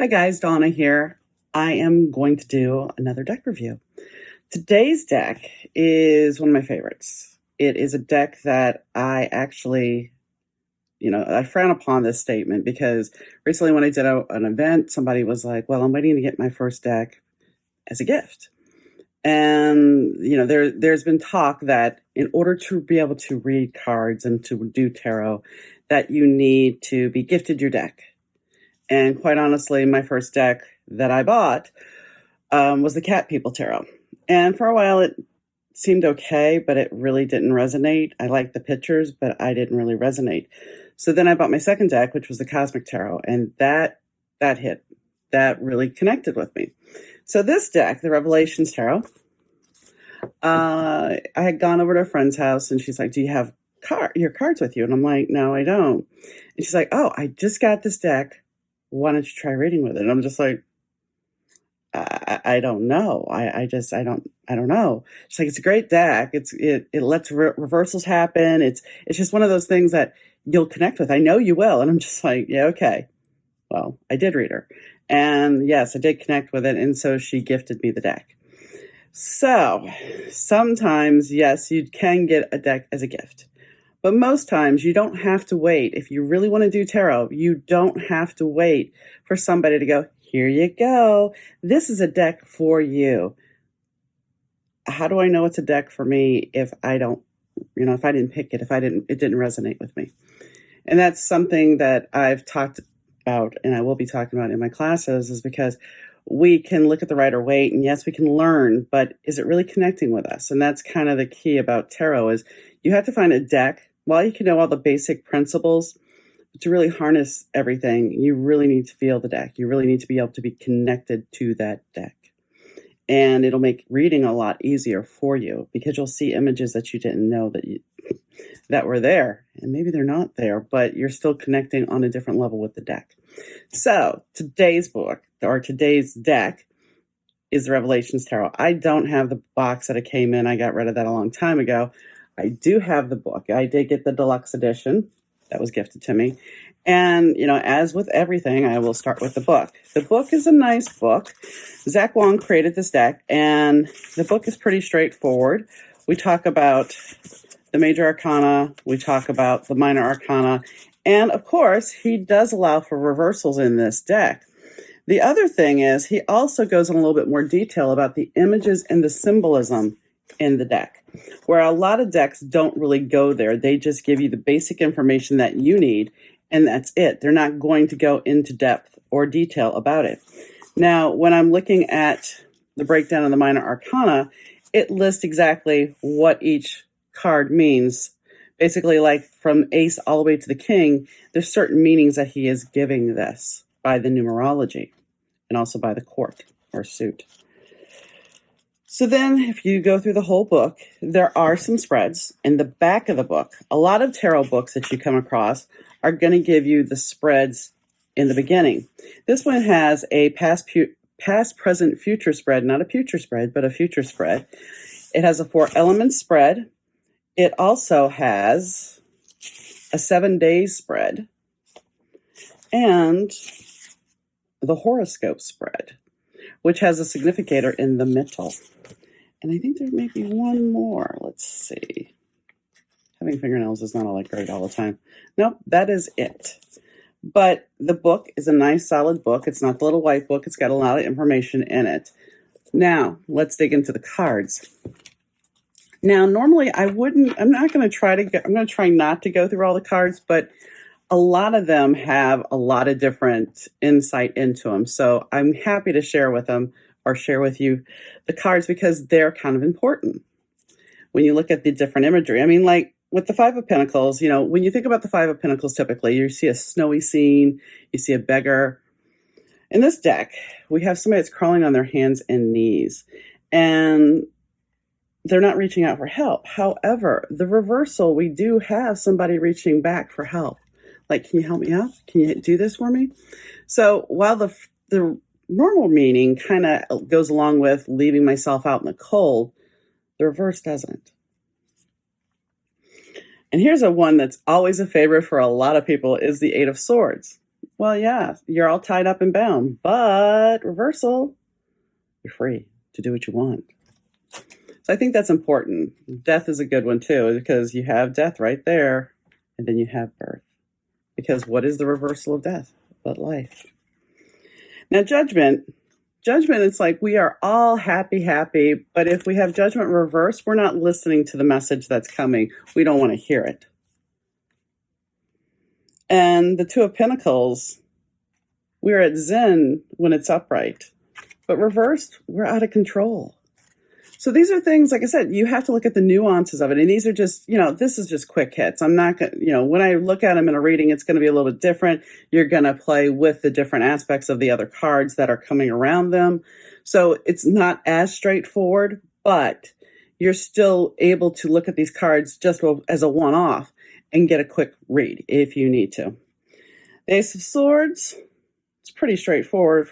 Hi guys, Donna here. I am going to do another deck review. Today's deck is one of my favorites. It is a deck that I actually, I frown upon this statement because recently when I did an event, somebody was like, well, I'm waiting to get my first deck as a gift. And, there's been talk that in order to be able to read cards and to do tarot, that you need to be gifted your deck. And quite honestly, my first deck that I bought was the Cat People Tarot. And for a while, it seemed okay, but it really didn't resonate. I liked the pictures, but I didn't really resonate. So then I bought my second deck, which was the Cosmic Tarot, and that hit. That really connected with me. So this deck, the Revelations Tarot, I had gone over to a friend's house, and she's like, do you have your cards with you? And I'm like, no, I don't. And she's like, oh, I just got this deck. Why don't you try reading with it? And I'm just like, I don't know. I don't know. She's like, it's a great deck. It lets reversals happen. It's just one of those things that you'll connect with. I know you will. And I'm just like, yeah, okay. Well, I did read her. And yes, I did connect with it. And so she gifted me the deck. So sometimes, yes, you can get a deck as a gift. But most times you don't have to wait. If you really want to do tarot, you don't have to wait for somebody to go, here you go. This is a deck for you. How do I know it's a deck for me if I don't, if I didn't pick it, it didn't resonate with me? And that's something that I've talked about and I will be talking about in my classes is because we can look at the Rider-Waite and yes, we can learn, but is it really connecting with us? And that's kind of the key about tarot is you have to find a deck. While you can know all the basic principles, but to really harness everything, you really need to feel the deck. You really need to be able to be connected to that deck. And it'll make reading a lot easier for you because you'll see images that you didn't know that were there. And maybe they're not there, but you're still connecting on a different level with the deck. So today's book or today's deck is the Revelations Tarot. I don't have the box that it came in. I got rid of that a long time ago. I do have the book. I did get the deluxe edition that was gifted to me. And, as with everything, I will start with the book. The book is a nice book. Zach Wong created this deck, and the book is pretty straightforward. We talk about the major arcana. We talk about the minor arcana. And, of course, he does allow for reversals in this deck. The other thing is he also goes in a little bit more detail about the images and the symbolism in the deck, where a lot of decks don't really go there. They just give you the basic information that you need, and that's it. They're not going to go into depth or detail about it. Now, when I'm looking at the breakdown of the minor arcana, it lists exactly what each card means. Basically, like from ace all the way to the king, there's certain meanings that he is giving this by the numerology and also by the court or suit. So then if you go through the whole book, there are some spreads in the back of the book. A lot of tarot books that you come across are going to give you the spreads in the beginning. This one has a past, present, future spread, not a future spread, but a future spread. It has a 4-element spread. It also has a 7-day spread and the horoscope spread, which has a significator in the middle. And I think there may be one more. Let's see. Having fingernails is not all that great all the time. Nope, that is it. But the book is a nice, solid book. It's not the little white book. It's got a lot of information in it. Now, let's dig into the cards. Now, normally I'm going to try not to go through all the cards, but a lot of them have a lot of different insight into them. So I'm happy to share with you the cards because they're kind of important when you look at the different imagery. I mean, like with the 5 of Pentacles, when you think about the 5 of Pentacles, typically you see a snowy scene, you see a beggar. In this deck, we have somebody that's crawling on their hands and knees, and they're not reaching out for help. However, the reversal, we do have somebody reaching back for help. Like, can you help me out? Can you do this for me? So while the normal meaning kind of goes along with leaving myself out in the cold, the reverse doesn't. And here's one that's always a favorite for a lot of people is the 8 of Swords. well, yeah, you're all tied up and bound, but reversal, you're free to do what you want. So I think that's important. Death is a good one too, because you have death right there, and then you have birth. Because what is the reversal of death but life? Now, judgment, it's like we are all happy, but if we have judgment reversed, we're not listening to the message that's coming. We don't want to hear it. And the Two of Pentacles, we're at Zen when it's upright, but reversed, we're out of control. So these are things, like I said, you have to look at the nuances of it. And these are just, this is just quick hits. I'm not going to, when I look at them in a reading, it's going to be a little bit different. You're going to play with the different aspects of the other cards that are coming around them. So it's not as straightforward, but you're still able to look at these cards just as a one-off and get a quick read if you need to. The Ace of Swords, it's pretty straightforward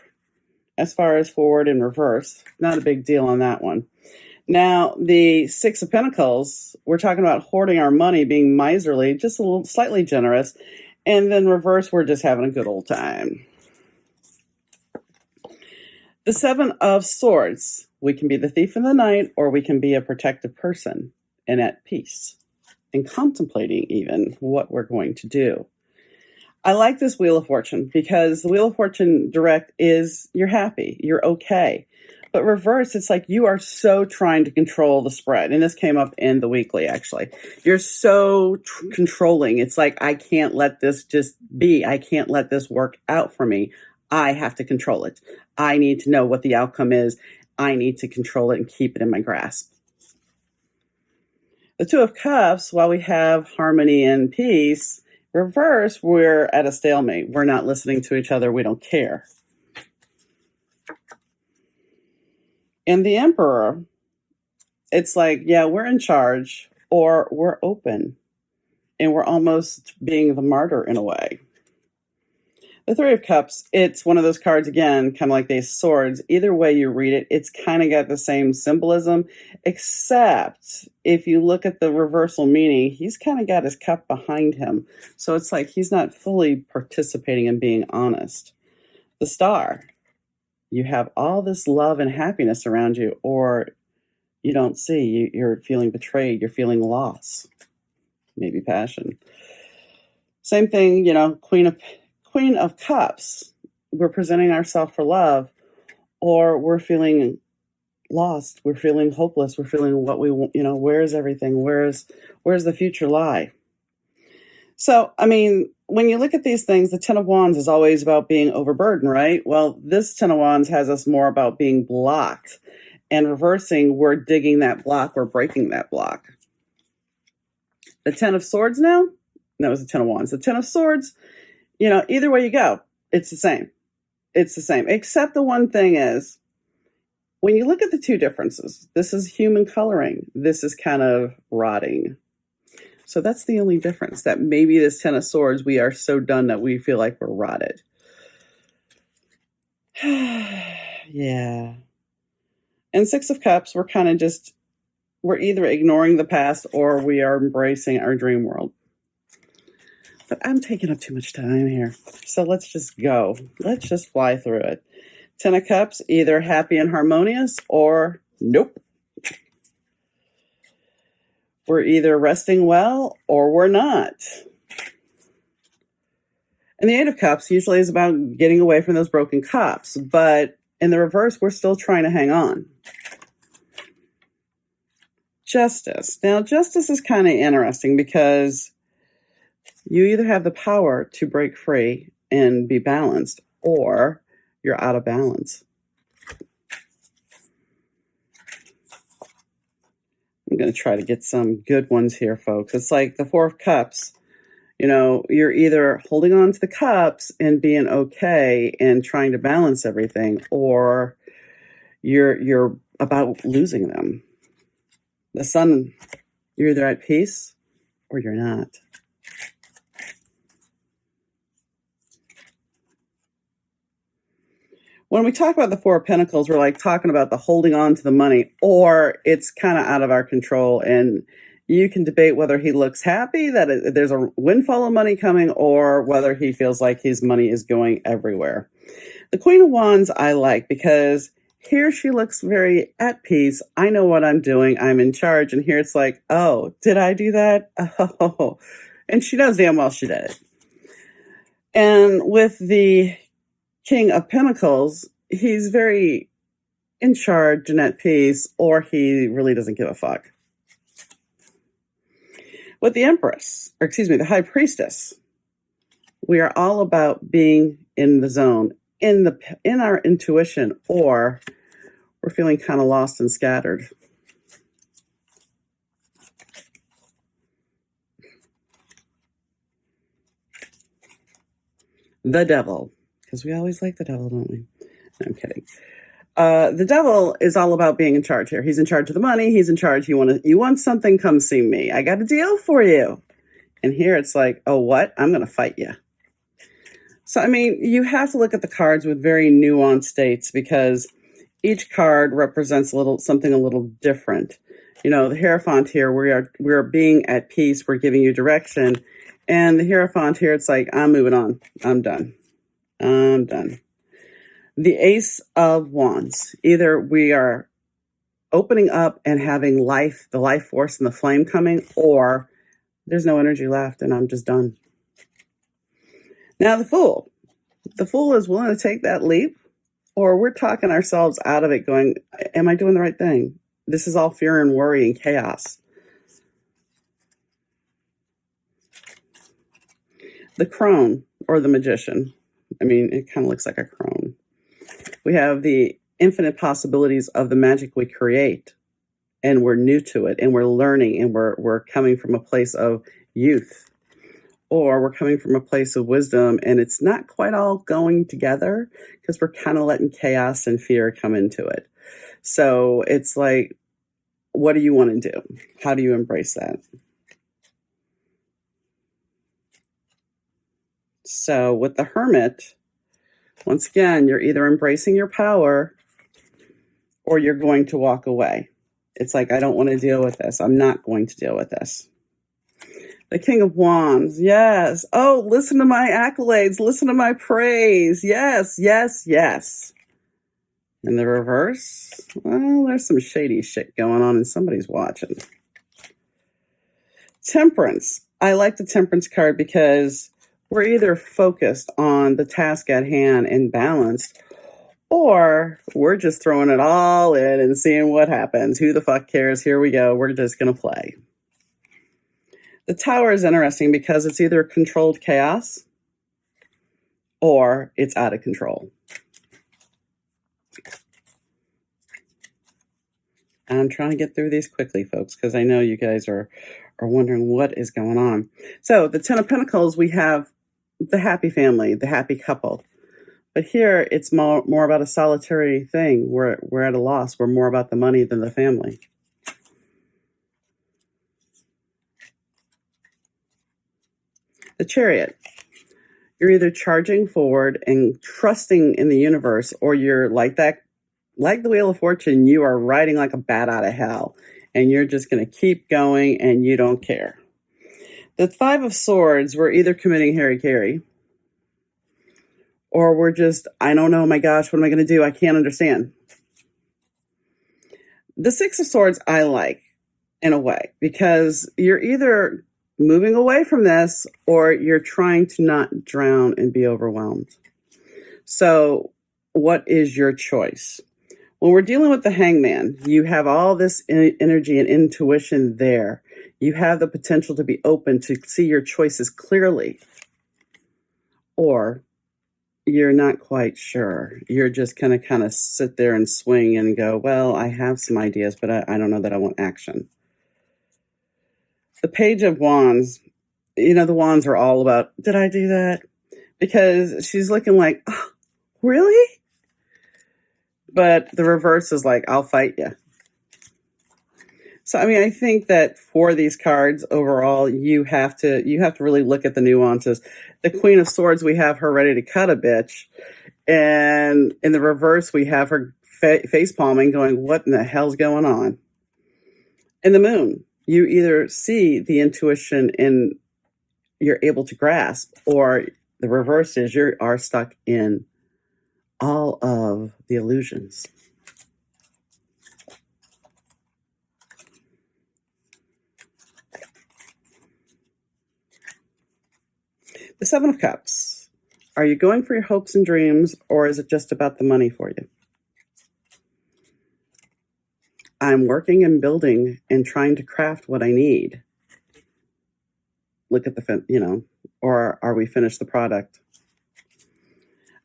as far as forward and reverse. Not a big deal on that one. Now, the Six of Pentacles, we're talking about hoarding our money, being miserly, just a little slightly generous. And then reverse, we're just having a good old time. The Seven of Swords, we can be the thief in the night, or we can be a protective person and at peace and contemplating even what we're going to do. I like this Wheel of Fortune because the Wheel of Fortune direct is you're happy, you're okay. But reverse, it's like you are so trying to control the spread. And this came up in the weekly, actually. You're so controlling. It's like, I can't let this just be. I can't let this work out for me. I have to control it. I need to know what the outcome is. I need to control it and keep it in my grasp. The Two of Cups, while we have harmony and peace, reverse, we're at a stalemate. We're not listening to each other. We don't care. And the Emperor, it's like, yeah, we're in charge, or we're open, and we're almost being the martyr in a way. The Three of Cups, it's one of those cards, again, kind of like the Ace of Swords. Either way you read it, it's kind of got the same symbolism, except if you look at the reversal meaning, he's kind of got his cup behind him. So it's like he's not fully participating in being honest. The Star, you have all this love and happiness around you, or you don't see, you're feeling betrayed, you're feeling loss, maybe passion. Same thing, Queen of Cups, we're presenting ourselves for love, or we're feeling lost, we're feeling hopeless, we're feeling what we want, where's everything, where's the future lie? So, when you look at these things, the Ten of Wands is always about being overburdened, right? Well, this Ten of Wands has us more about being blocked. And reversing, we're digging that block, we're breaking that block. The Ten of Swords now? That was the Ten of Wands. The Ten of Swords, either way you go, it's the same. It's the same. Except the one thing is, when you look at the two differences, this is human coloring. This is kind of rotting. So that's the only difference, that maybe this Ten of Swords, we are so done that we feel like we're rotted. Yeah. And Six of Cups, we're kind of we're either ignoring the past or we are embracing our dream world. But I'm taking up too much time here. So let's just go. Let's just fly through it. Ten of Cups, either happy and harmonious or nope. We're either resting well or we're not. And the Eight of Cups usually is about getting away from those broken cups. But in the reverse, we're still trying to hang on. Justice. Now, justice is kind of interesting because you either have the power to break free and be balanced, or you're out of balance. I'm going to try to get some good ones here, folks. It's like the Four of Cups. You're either holding on to the cups and being okay and trying to balance everything, or you're about losing them. The Sun, you're either at peace or you're not. When we talk about the Four of Pentacles, we're like talking about the holding on to the money, or it's kind of out of our control and You can debate whether he looks happy that there's a windfall of money coming or whether he feels like his money is going everywhere. The Queen of Wands I like because here she looks very at peace. I know what I'm doing. I'm in charge. And here it's like, oh, did I do that? Oh, and she knows damn well she did it. And with the King of Pentacles, he's very in charge and at peace, or he really doesn't give a fuck. With the Empress, or excuse me, the High Priestess, we are all about being in the zone, in our intuition, or we're feeling kind of lost and scattered. The Devil, because we always like the devil, don't we? No, I'm kidding. The devil is all about being in charge here. He's in charge of the money. He's in charge. You want something? Come see me. I got a deal for you. And here it's like, oh, what? I'm going to fight you. So, I mean, you have to look at the cards with very nuanced states because each card represents something a little different. You know, the Hierophant here, we are being at peace. We're giving you direction. And the Hierophant here, it's like, I'm moving on. I'm done. I'm done. The Ace of Wands. Either we are opening up and having life, the life force and the flame coming, or there's no energy left and I'm just done. Now the Fool. The Fool is willing to take that leap, or we're talking ourselves out of it going, am I doing the right thing? This is all fear and worry and chaos. The Crone, or the Magician. I mean, it kind of looks like a crone. We have the infinite possibilities of the magic we create, and we're new to it, and we're learning, and we're coming from a place of youth, or we're coming from a place of wisdom, and it's not quite all going together because we're kind of letting chaos and fear come into it. So it's like, what do you want to do? How do you embrace that? So with the Hermit, once again, you're either embracing your power or you're going to walk away. It's like, I don't want to deal with this. I'm not going to deal with this. The King of Wands. Yes. Oh, listen to my accolades. Listen to my praise. Yes, yes, yes. In the reverse, well, there's some shady shit going on and somebody's watching. Temperance. I like the Temperance card because we're either focused on the task at hand and balanced, or we're just throwing it all in and seeing what happens. Who the fuck cares? Here we go. We're just going to play. The Tower is interesting because it's either controlled chaos or it's out of control. I'm trying to get through these quickly, folks, because I know you guys are wondering what is going on. So the Ten of Pentacles, we have the happy family, the happy couple. But here, it's more about a solitary thing. We're at a loss. We're more about the money than the family. The Chariot. You're either charging forward and trusting in the universe, or you're like the Wheel of Fortune, you are riding like a bat out of hell. And you're just going to keep going and you don't care. The Five of Swords, we're either committing hara-kiri, or we're just, I don't know, my gosh, what am I going to do? I can't understand. The Six of Swords I like, in a way, because you're either moving away from this or you're trying to not drown and be overwhelmed. So what is your choice? When we're dealing with the Hangman, you have all this energy and intuition there. You have the potential to be open to see your choices clearly. Or you're not quite sure. You're just going to kind of sit there and swing and go, well, I have some ideas, but I don't know that I want action. The Page of Wands, you know, the wands are all about, did I do that? Because she's looking like, oh, really? But the reverse is like, I'll fight you. So, I mean, I think that for these cards overall, you have to really look at the nuances. The Queen of Swords, we have her ready to cut a bitch. And in the reverse, we have her face palming going, what in the hell's going on? And the Moon. you either see the intuition and you're able to grasp, or the reverse is you are stuck in all of the illusions. The Seven of Cups. Are you going for your hopes and dreams, or is it just about the money for you? I'm working and building and trying to craft what I need. Look at the, or are we finished the product?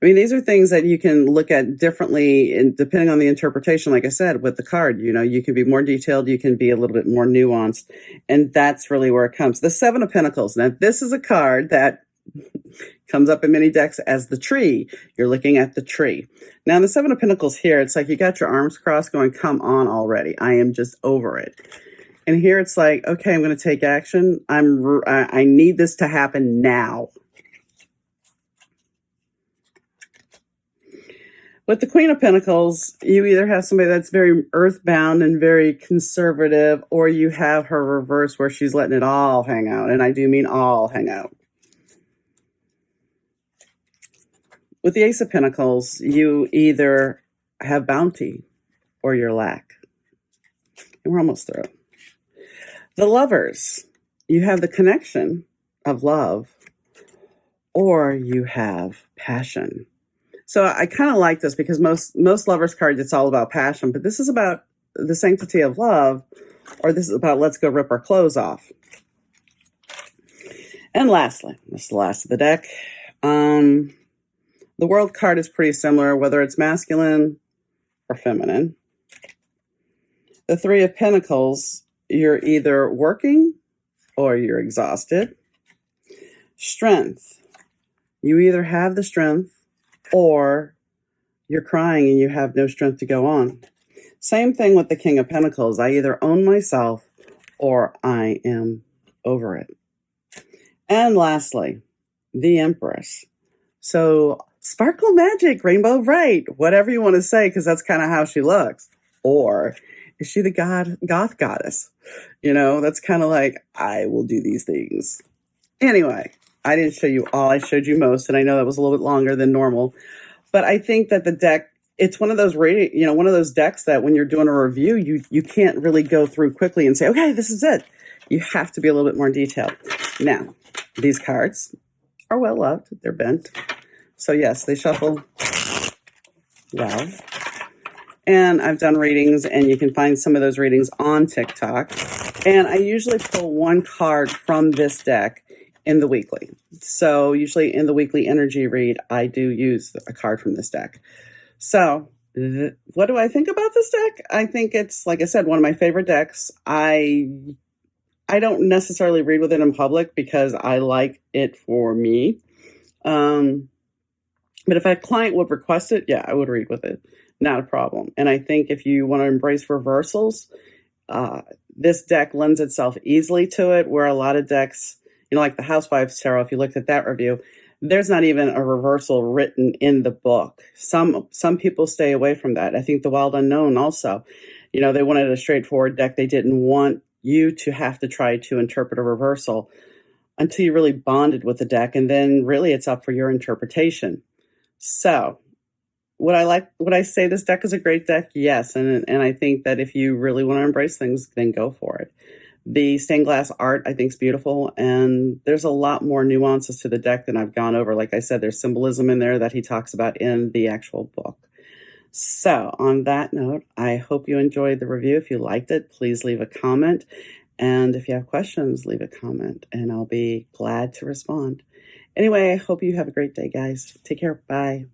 I mean, these are things that you can look at differently, and depending on the interpretation, like I said, with the card, you can be more detailed, you can be a little bit more nuanced, and that's really where it comes. The Seven of Pentacles. Now, this is a card that comes up in many decks as the tree. You're looking at the tree. Now, the Seven of Pentacles here, it's like you got your arms crossed going, come on already. I am just over it. And here it's like, okay, I'm going to take action. I need this to happen now. With the Queen of Pentacles, you either have somebody that's very earthbound and very conservative, or you have her reverse where she's letting it all hang out. And I do mean all hang out. With the Ace of Pentacles, you either have bounty or you're lack. And we're almost through. The Lovers, you have the connection of love, or you have passion. So I kind of like this because most Lovers cards, it's all about passion, but this is about the sanctity of love, or this is about let's go rip our clothes off. And lastly, this is the last of the deck. The World card is pretty similar, whether it's masculine or feminine. The Three of Pentacles, you're either working or you're exhausted. Strength, you either have the strength or you're crying and you have no strength to go on. Same thing with the King of Pentacles. I either own myself or I am over it. And lastly, the Empress. So sparkle magic, rainbow bright, whatever you want to say, because that's kind of how she looks. Or is she the goth goddess? That's kind of like, I will do these things. Anyway, I didn't show you all. I showed you most, and I know that was a little bit longer than normal. But I think that the deck, it's one of those one of those decks that when you're doing a review, you can't really go through quickly and say, okay, this is it. You have to be a little bit more detailed. Now, these cards are well loved. They're bent. So yes, they shuffle well. And I've done readings, and you can find some of those readings on TikTok. And I usually pull one card from this deck in the weekly. So usually in the weekly energy read, I do use a card from this deck. So what do I think about this deck? I think it's, like I said, one of my favorite decks. I don't necessarily read with it in public because I like it for me. But if a client would request it, yeah, I would read with it. Not a problem. And I think if you want to embrace reversals, this deck lends itself easily to it, where a lot of decks, like the Housewives Tarot, if you looked at that review, there's not even a reversal written in the book. Some people stay away from that. I think the Wild Unknown also, they wanted a straightforward deck. They didn't want you to have to try to interpret a reversal until you really bonded with the deck. And then really it's up for your interpretation. So would I say this deck is a great deck? Yes. And I think that if you really want to embrace things, then go for it. The stained glass art, I think, is beautiful. And there's a lot more nuances to the deck than I've gone over. Like I said, there's symbolism in there that he talks about in the actual book. So on that note, I hope you enjoyed the review. If you liked it, please leave a comment. And if you have questions, leave a comment and I'll be glad to respond. Anyway, I hope you have a great day, guys. Take care. Bye.